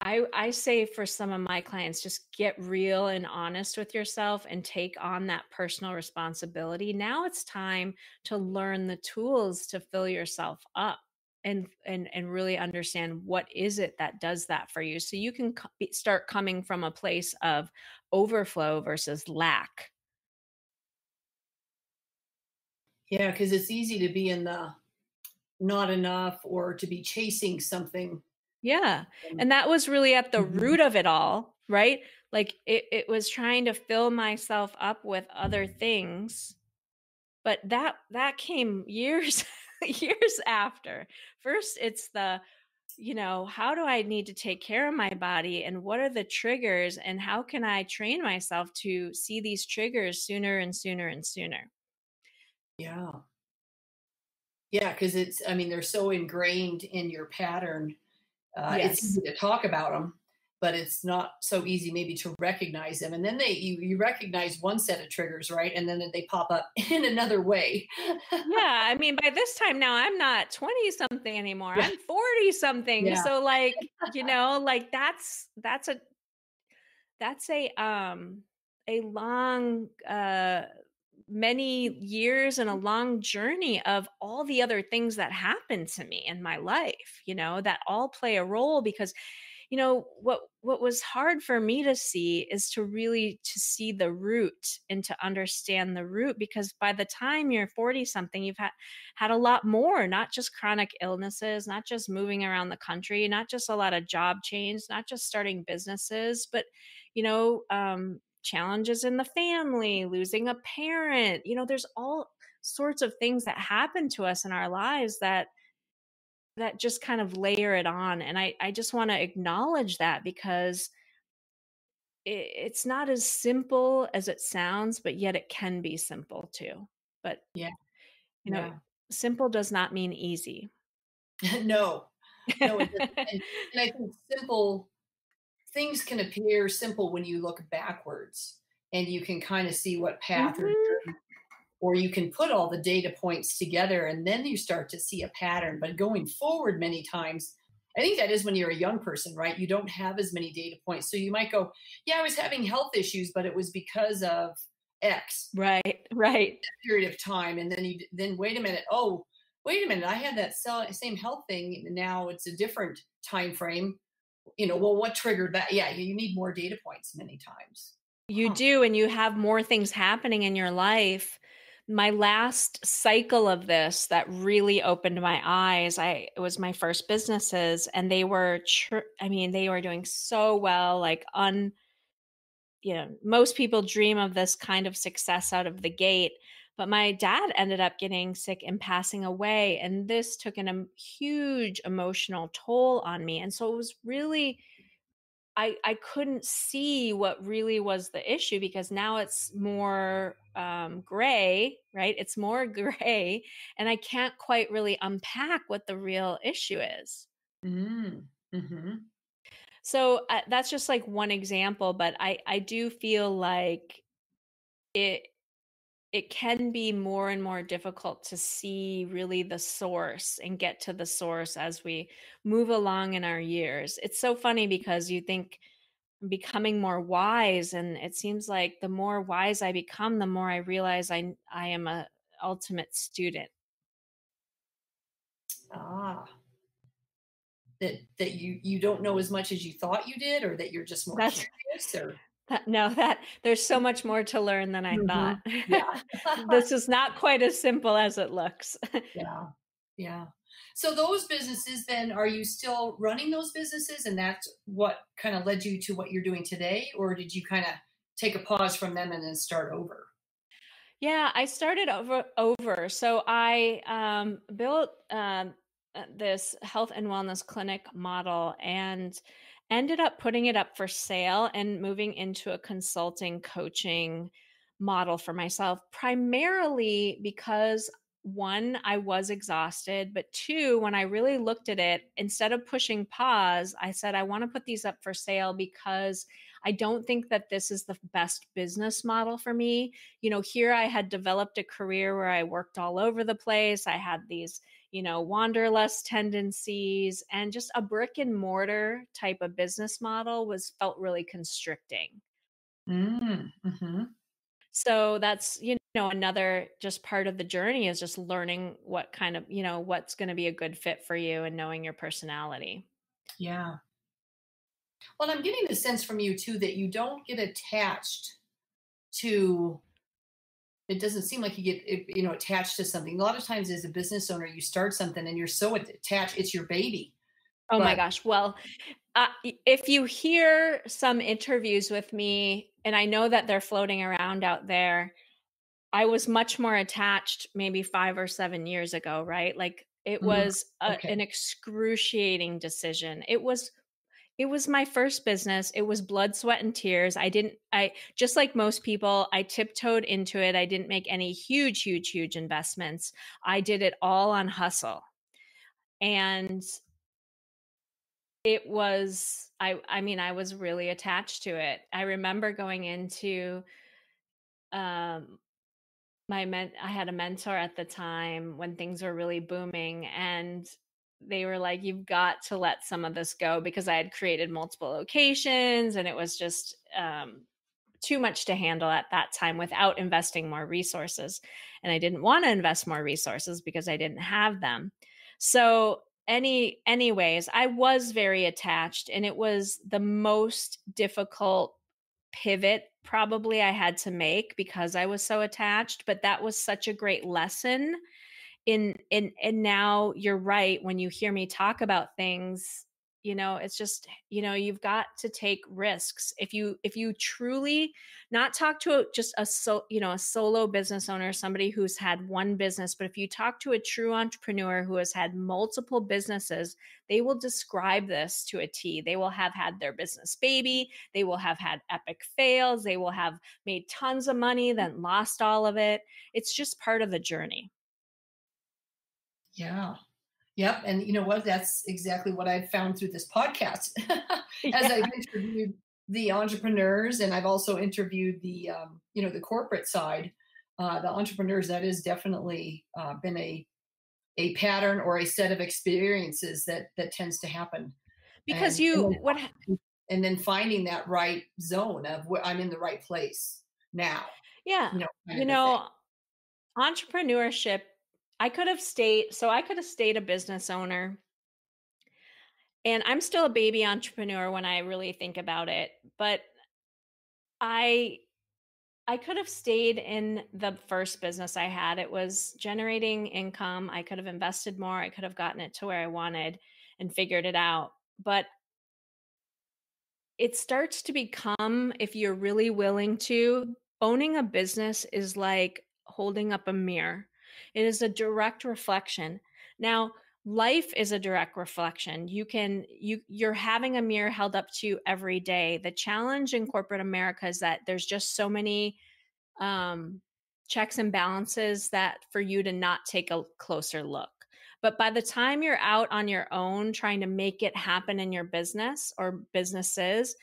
Speaker 2: I say for some of my clients, just get real and honest with yourself and take on that personal responsibility. Now it's time to learn the tools to fill yourself up and really understand what is it that does that for you, so you can start coming from a place of overflow versus lack.
Speaker 1: Yeah, because it's easy to be in the not enough or to be chasing something.
Speaker 2: Yeah. And that was really at the
Speaker 1: Mhm.
Speaker 2: root of it all, right? Like it was trying to fill myself up with other things. But that came years years after. First, it's the, how do I need to take care of my body, and what are the triggers, and how can I train myself to see these triggers sooner and sooner and sooner?
Speaker 1: Yeah. Yeah, because I mean, they're so ingrained in your pattern. It's
Speaker 2: Yes.
Speaker 1: easy to talk about them, but it's not so easy maybe to recognize them. And then you recognize one set of triggers, right? And then they pop up in another way.
Speaker 2: Yeah, I mean, by this time now, I'm not 20 something anymore.
Speaker 1: Yeah,
Speaker 2: I'm 40 something.
Speaker 1: yeah.
Speaker 2: So like, like that's a long many years and a long journey of all the other things that happened to me in my life, that all play a role. Because what was hard for me to see is to see the root and to understand the root, because by the time you're 40 something, you've had a lot more, not just chronic illnesses, not just moving around the country, not just a lot of job change, not just starting businesses, but challenges in the family, losing a parent. There's all sorts of things that happen to us in our lives that just kind of layer it on. And I just want to acknowledge that, because it's not as simple as it sounds, but yet it can be simple too. But,
Speaker 1: Yeah,
Speaker 2: you know,
Speaker 1: yeah.
Speaker 2: simple does not mean easy.
Speaker 1: No, no, it doesn't. And I think simple things can appear simple when you look backwards and you can kind of see what path
Speaker 2: Mhm.
Speaker 1: or you can put all the data points together and then you start to see a pattern. But going forward, many times, I think that is when you're a young person, right? You don't have as many data points. So you might go, yeah, I was having health issues, but it was because of X
Speaker 2: Right, right.
Speaker 1: period of time. And then wait a minute. Oh, wait a minute. I had that same health thing. Now it's a different time frame. Well, what triggered that? Yeah, you need more data points many times.
Speaker 2: You
Speaker 1: Huh.
Speaker 2: do, and you have more things happening in your life. My last cycle of this that really opened my eyes, it was my first businesses, and they were I mean, they were doing so well, like most people dream of this kind of success out of the gate. But my dad ended up getting sick and passing away, and this took a huge emotional toll on me. And so it was really, I couldn't see what really was the issue, because now it's more gray, right? It's more gray, and I can't quite really unpack what the real issue is.
Speaker 1: Mm. Hmm.
Speaker 2: So that's just like one example, but I do feel like it it can be more and more difficult to see really the source and get to the source as we move along in our years. It's so funny because you think I'm becoming more wise, and it seems like the more wise I become, the more I realize I am a ultimate student.
Speaker 1: Ah, that you don't know as much as you thought you did, or that you're just more
Speaker 2: That's
Speaker 1: curious, or
Speaker 2: no, that there's so much more to learn than I thought.
Speaker 1: Mhm. Yeah.
Speaker 2: This is not quite as simple as it looks.
Speaker 1: Yeah. Yeah. So those businesses then, are you still running those businesses and that's what kind of led you to what you're doing today, or did you kind of take a pause from them and then start over?
Speaker 2: Yeah, I started over. So I built this health and wellness clinic model and ended up putting it up for sale and moving into a consulting coaching model for myself, primarily because one, I was exhausted, but two, when I really looked at it, instead of pushing pause, I said, I want to put these up for sale because I don't think that this is the best business model for me. Here I had developed a career where I worked all over the place. I had these, wanderlust tendencies, and just a brick and mortar type of business model felt really constricting.
Speaker 1: Mm-hmm.
Speaker 2: So that's, another just part of the journey is just learning what kind of, what's going to be a good fit for you and knowing your personality.
Speaker 1: Yeah. Well, I'm getting the sense from you too that you don't get attached to, it doesn't seem like you get attached to something. A lot of times as a business owner, you start something and you're so attached, it's your baby.
Speaker 2: Oh my
Speaker 1: But
Speaker 2: gosh. Well, if you hear some interviews with me, and I know that they're floating around out there, I was much more attached maybe 5 or 7 years ago, right? Like it
Speaker 1: mm,
Speaker 2: was
Speaker 1: okay.
Speaker 2: an excruciating decision. It was my first business. It was blood, sweat, and tears. I just like most people, I tiptoed into it. I didn't make any huge, huge, huge investments. I did it all on hustle. And I was really attached to it. I remember going into um I had a mentor at the time when things were really booming, and they were like, you've got to let some of this go, because I had created multiple locations and it was just too much to handle at that time without investing more resources. And I didn't want to invest more resources because I didn't have them. So anyways, I was very attached, and it was the most difficult pivot probably I had to make because I was so attached, but that was such a great lesson in and now you're right. When you hear me talk about things, it's just, you've got to take risks. If you truly not talk to a solo business owner, somebody who's had one business, but if you talk to a true entrepreneur who has had multiple businesses, they will describe this to a T. They will have had their business baby, they will have had epic fails, they will have made tons of money then lost all of it. It's just part of the journey.
Speaker 1: Yeah. Yep. And you know what? That's exactly what I've found through this podcast. As
Speaker 2: Yeah.
Speaker 1: I've interviewed the entrepreneurs, and I've also interviewed the corporate side, the entrepreneurs, that has definitely been a pattern or a set of experiences that tends to happen.
Speaker 2: Because
Speaker 1: And then finding that right zone of where I'm in the right place now,
Speaker 2: yeah,
Speaker 1: kind
Speaker 2: you
Speaker 1: of a thing.
Speaker 2: know, entrepreneurship, I could have stayed a business owner, and I'm still a baby entrepreneur when I really think about it, but I I could have stayed in the first business I had. It was generating income. I could have invested more. I could have gotten it to where I wanted and figured it out. But it starts to become, if you're really willing to, owning a business is like holding up a mirror. It is a direct reflection. Now, life is a direct reflection. You're having a mirror held up to you every day. The challenge in corporate America is that there's just so many um, checks and balances that for you to not take a closer look. But by the time you're out on your own trying to make it happen in your business or businesses,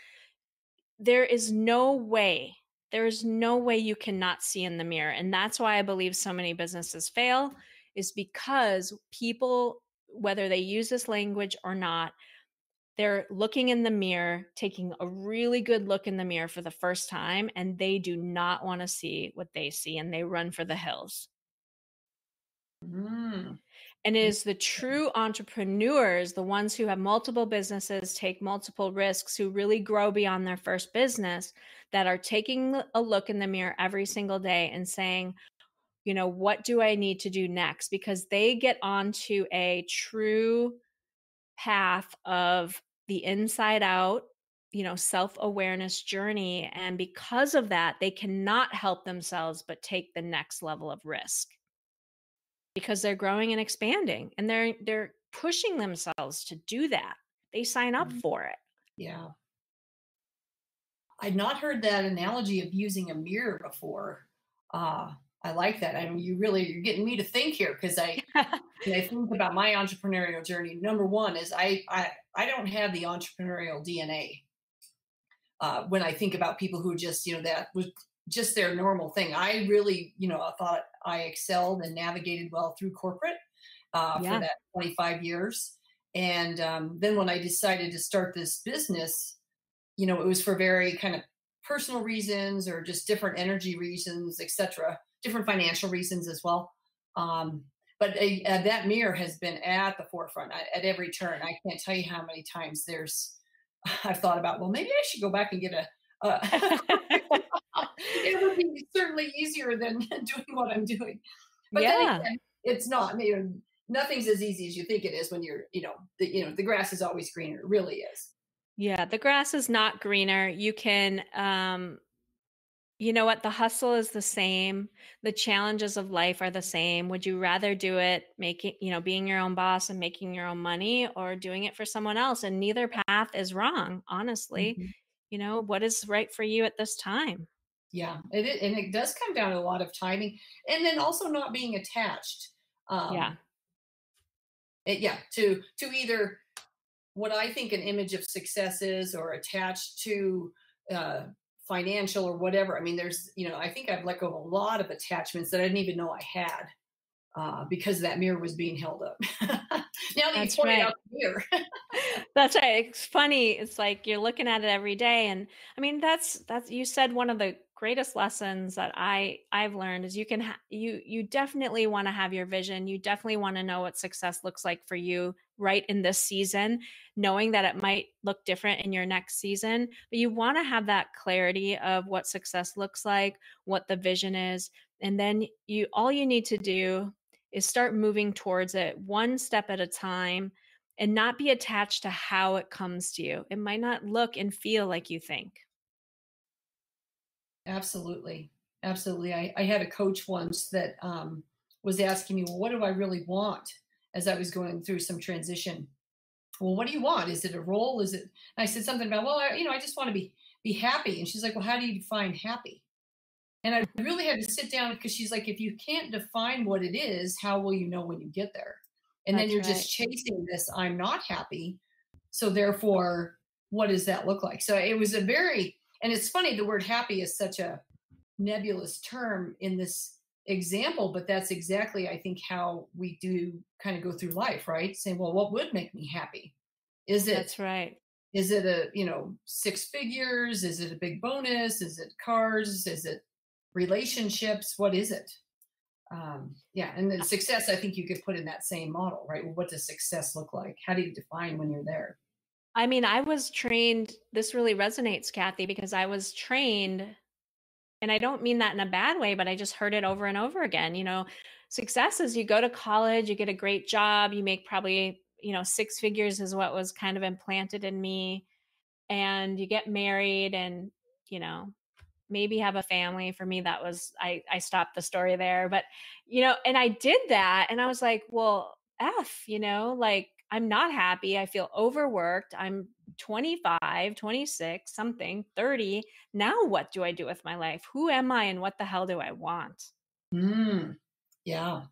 Speaker 2: there is no way, there is no way you cannot see in the mirror. And that's why I believe so many businesses fail, is because people, whether they use this language or not, they're looking in the mirror, taking a really good look in the mirror for the first time, and they do not want to see what they see, and they run for the hills.
Speaker 1: Mm.
Speaker 2: And it is the true entrepreneurs, the ones who have multiple businesses, take multiple risks, who really grow beyond their first business, that are taking a look in the mirror every single day and saying, what do I need to do next? Because they get onto a true path of the inside out, self-awareness journey. And because of that, they cannot help themselves but take the next level of risk, because they're growing and expanding, and they're pushing themselves to do that. They sign up
Speaker 1: Mm.
Speaker 2: for it.
Speaker 1: Yeah. I'd not heard that analogy of using a mirror before. I like that. I mean, you're getting me to think here, because when I think about my entrepreneurial journey, number one is I don't have the entrepreneurial DNA. When I think about people who just, that was just their normal thing. I really, I thought I excelled and navigated well through corporate. for
Speaker 2: Yeah.
Speaker 1: that 25 years. And then when I decided to start this business, it was for very kind of personal reasons or just different energy reasons, etc., different financial reasons as well. Um, but that mirror has been at the forefront at every turn. I can't tell you how many times I've thought about, well, maybe I should go back and get a it would be certainly easier than doing what I'm doing. But then
Speaker 2: Yeah.
Speaker 1: again, it's not. Nothing's as easy as you think it is when the grass is always greener. It really is.
Speaker 2: Yeah, the grass is not greener. You can you know what? The hustle is the same. The challenges of life are the same. Would you rather do it being your own boss and making your own money, or doing it for someone else? And neither path is wrong, honestly.
Speaker 1: Mhm.
Speaker 2: What is right for you at this time?
Speaker 1: Yeah, and it does come down to a lot of timing, and then also not being attached.
Speaker 2: Yeah.
Speaker 1: Um, yeah, to either what I think an image of success is, or attached to uh, financial or whatever. I mean, I think I've let go of a lot of attachments that I didn't even know I had because that mirror was being held up. Now that you
Speaker 2: That's
Speaker 1: pointed out
Speaker 2: right.
Speaker 1: the mirror.
Speaker 2: That's right. It's funny. It's like you're looking at it every day. And I mean, that's you said one of the greatest lessons that I've learned is you definitely want to have your vision. You definitely want to know what success looks like for you right in this season, knowing that it might look different in your next season, but you want to have that clarity of what success looks like, what the vision is, and then you all you need to do is start moving towards it one step at a time and not be attached to how it comes to you. It might not look and feel like you think.
Speaker 1: Absolutely. Absolutely. I had a coach once that was asking me, well, what do I really want as I was going through some transition? Well, what do you want? Is it a role? Is it? And I said something about, well, I just want to be happy. And she's like, well, how do you define happy? And I really had to sit down because she's like, if you can't define what it is, how will you know when you get there? And then
Speaker 2: That's
Speaker 1: you're
Speaker 2: right.
Speaker 1: just chasing this, I'm not happy. So therefore, what does that look like? So it was and it's funny, the word happy is such a nebulous term in this example, but that's exactly, I think, how we do kind of go through life, right? Saying, well, what would make me happy? Is it
Speaker 2: That's right.
Speaker 1: is it a, six figures? Is it a big bonus? Is it cars? Is it relationships? What is it? Yeah, and then success, I think you could put in that same model, right? Well, what does success look like? How do you define when you're there?
Speaker 2: I mean, I was trained, this really resonates, Kathy, because I was trained, and I don't mean that in a bad way, but I just heard it over and over again. Success is you go to college, you get a great job, you make probably, six figures is what was kind of implanted in me, and you get married and, you know, maybe have a family. For me, that was I stopped the story there. But and I did that and I was like, well, like I'm not happy. I feel overworked. I'm 25, 26, something, 30. Now what do I do with my life? Who am I and what the hell do I want?
Speaker 1: Mm, yeah.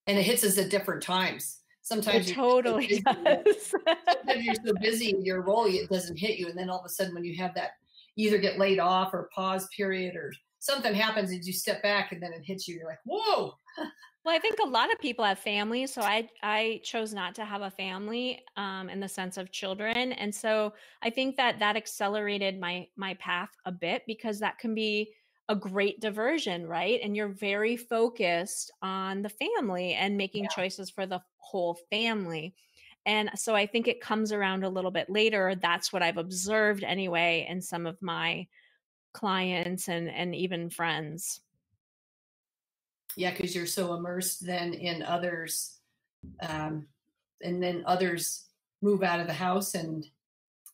Speaker 1: And it hits us at different times.
Speaker 2: It
Speaker 1: Sometimes you're just so
Speaker 2: totally
Speaker 1: busy that
Speaker 2: does.
Speaker 1: sometimes you're so busy in your role, it doesn't hit you. And then all of a sudden, when you have that, you either get laid off or pause period or something happens and you step back and then it hits you. You're like, whoa.
Speaker 2: Well, I think a lot of people have families, so I chose not to have a family in the sense of children, and so I think that accelerated my path a bit because that can be a great diversion, right? And you're very focused on the family and making
Speaker 1: Yeah.
Speaker 2: choices for the whole family. And so I think it comes around a little bit later. That's what I've observed anyway in some of my clients and even friends.
Speaker 1: Yeah. Because you're so immersed then in others. Um, and then others move out of the house and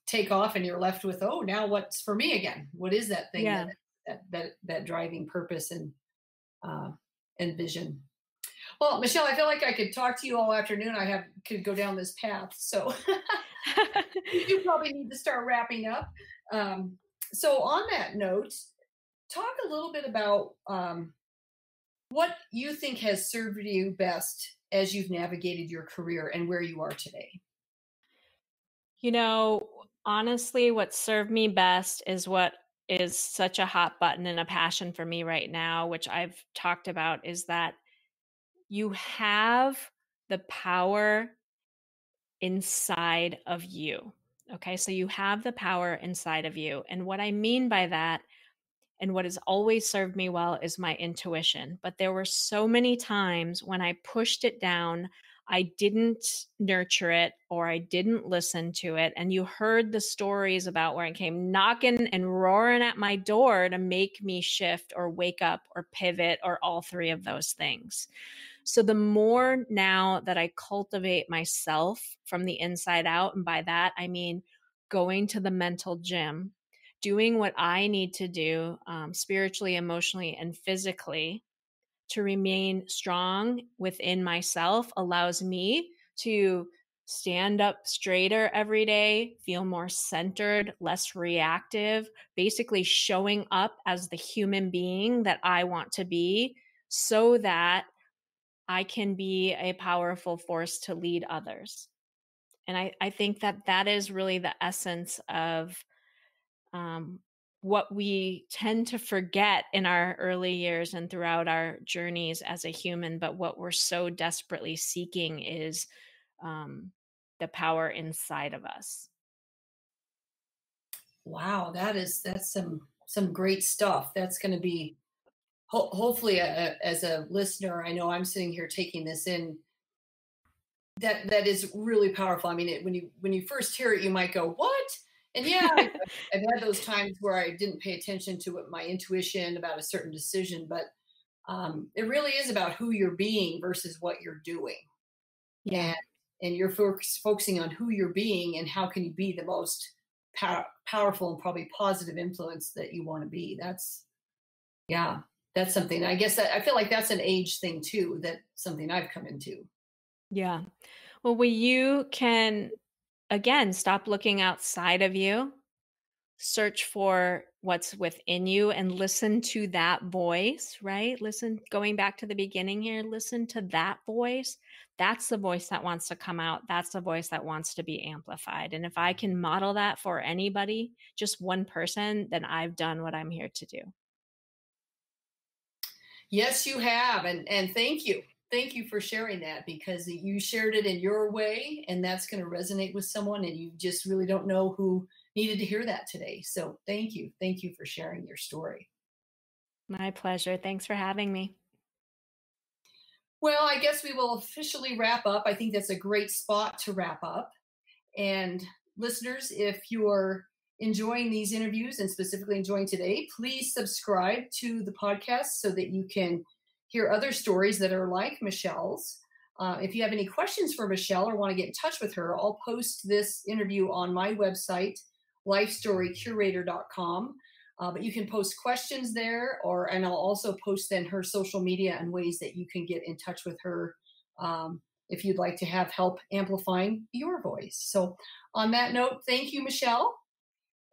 Speaker 1: take off and you're left with, oh, now what's for me again? What is that thing
Speaker 2: Yeah.
Speaker 1: that driving purpose uh, and vision? Well, Michelle, I feel like I could talk to you all afternoon. Could go down this path. So we do probably need to start wrapping up. Um, so on that note, talk a little bit about what you think has served you best as you've navigated your career and where you are today.
Speaker 2: Honestly, what served me best is what is such a hot button and a passion for me right now, which I've talked about, is that you have the power inside of you. Okay, so you have the power inside of you. And what I mean by that, and what has always served me well, is my intuition. But there were so many times when I pushed it down, I didn't nurture it, or I didn't listen to it. And you heard the stories about where it came knocking and roaring at my door to make me shift or wake up or pivot, or all three of those things. So the more now that I cultivate myself from the inside out, and by that, I mean going to the mental gym, doing what I need to do spiritually, emotionally, and physically to remain strong within myself, allows me to stand up straighter every day, feel more centered, less reactive, basically showing up as the human being that I want to be, so that I can be a powerful force to lead others. And I think that that is really the essence of um, what we tend to forget in our early years and throughout our journeys as a human. But what we're so desperately seeking is um, the power inside of us.
Speaker 1: Wow, that's some great stuff. That's going to be hopefully as a listener, I know I'm sitting here taking this in. That is really powerful. I mean, when you first hear it, you might go, "What?" And yeah, I've had those times where I didn't pay attention to what my intuition about a certain decision, but it really is about who you're being versus what you're doing,
Speaker 2: Yeah.
Speaker 1: and you're focusing on who you're being and how can you be the most powerful and probably positive influence that you want to be. Yeah, that's something. I guess that I feel like that's an age thing too. That something I've come into.
Speaker 2: Yeah. Well, when you can, again, stop looking outside of you, search for what's within you, and listen to that voice, right? Listen, going back to the beginning here, listen to that voice. That's the voice that wants to come out. That's the voice that wants to be amplified. And if I can model that for anybody, just one person, then I've done what I'm here to do.
Speaker 1: Yes, you have. And thank you for sharing that, because you shared it in your way and that's going to resonate with someone and you just really don't know who needed to hear that today. So thank you. Thank you for sharing your story.
Speaker 2: My pleasure. Thanks for having me.
Speaker 1: Well, I guess we will officially wrap up. I think that's a great spot to wrap up. And listeners, if you're enjoying these interviews and specifically enjoying today, please subscribe to the podcast so that you can hear other stories that are like Michelle's. If you have any questions for Michelle or want to get in touch with her, I'll post this interview on my website, lifestorycurator.com. But you can post questions there, and I'll also post then her social media and ways that you can get in touch with her if you'd like to have help amplifying your voice. So on that note, thank you, Michelle.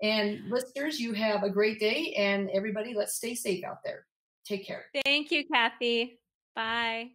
Speaker 1: And listeners, you have a great day. And everybody, let's stay safe out there. Take care.
Speaker 2: Thank you, Kathy. Bye.